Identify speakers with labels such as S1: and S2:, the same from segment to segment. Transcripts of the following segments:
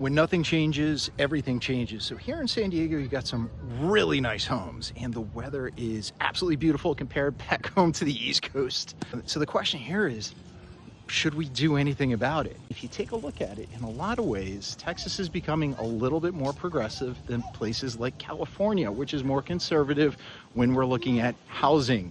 S1: When nothing changes, everything changes. So here in San Diego, you got some really nice homes and the weather is absolutely beautiful compared back home to the East Coast. So the question here is, should we do anything about it? If you take a look at it, in a lot of ways, Texas is becoming a little bit more progressive than places like California, which is more conservative when we're looking at housing.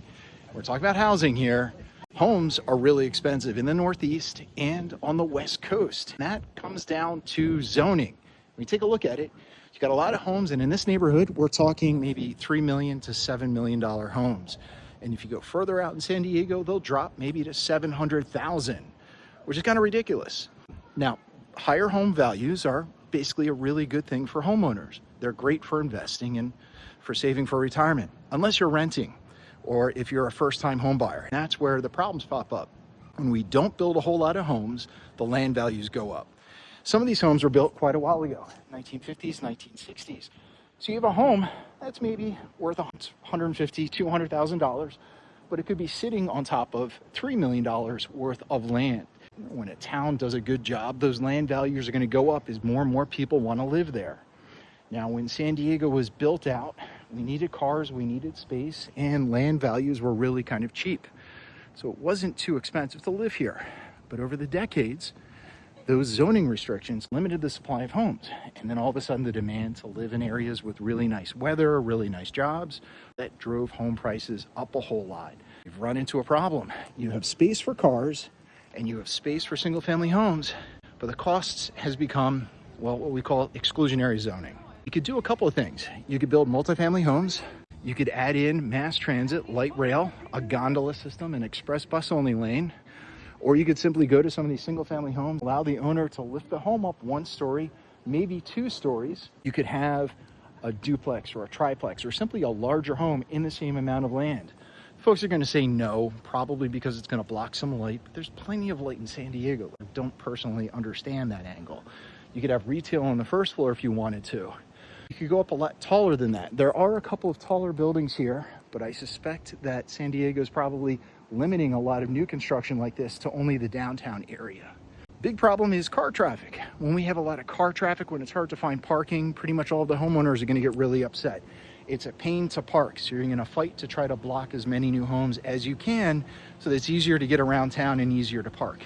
S1: We're talking about housing here. Homes are really expensive in the Northeast and on the West Coast. And that comes down to zoning. When you take a look at it, you got a lot of homes, and in this neighborhood, we're talking maybe $3 million to $7 million homes. And if you go further out in San Diego, they'll drop maybe to 700,000, which is kind of ridiculous. Now, higher home values are basically a really good thing for homeowners. They're great for investing and for saving for retirement, unless you're renting or if you're a first-time home buyer. That's where the problems pop up. When we don't build a whole lot of homes, the land values go up. Some of these homes were built quite a while ago, 1950s, 1960s. So you have a home that's maybe worth $150,000, $200,000, but it could be sitting on top of $3 million worth of land. When a town does a good job, those land values are going to go up as more and more people want to live there. Now, when San Diego was built out, we needed cars, we needed space, and land values were really kind of cheap. So it wasn't too expensive to live here. But over the decades, those zoning restrictions limited the supply of homes. And then all of a sudden, the demand to live in areas with really nice weather, really nice jobs, that drove home prices up a whole lot. You've run into a problem. You have space for cars and you have space for single family homes, but the costs has become, well, what we call exclusionary zoning. You could do a couple of things. You could build multifamily homes. You could add in mass transit, light rail, a gondola system, an express bus only lane. Or you could simply go to some of these single family homes, allow the owner to lift the home up 1 story, maybe 2 stories. You could have a duplex or a triplex or simply a larger home in the same amount of land. Folks are going to say no, probably because it's going to block some light, but there's plenty of light in San Diego. I don't personally understand that angle. You could have retail on the first floor if you wanted to. You could go up a lot taller than that. There are a couple of taller buildings here, but I suspect that San Diego is probably limiting a lot of new construction like this to only the downtown area. Big problem is car traffic. When we have a lot of car traffic, when it's hard to find parking, pretty much all of the homeowners are going to get really upset. It's a pain to park, so you're going to fight to try to block as many new homes as you can so that it's easier to get around town and easier to park.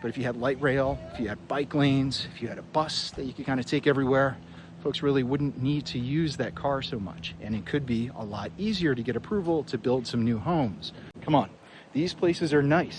S1: But if you had light rail, if you had bike lanes, if you had a bus that you could kind of take everywhere, folks really wouldn't need to use that car so much. And it could be a lot easier to get approval to build some new homes. Come on, these places are nice.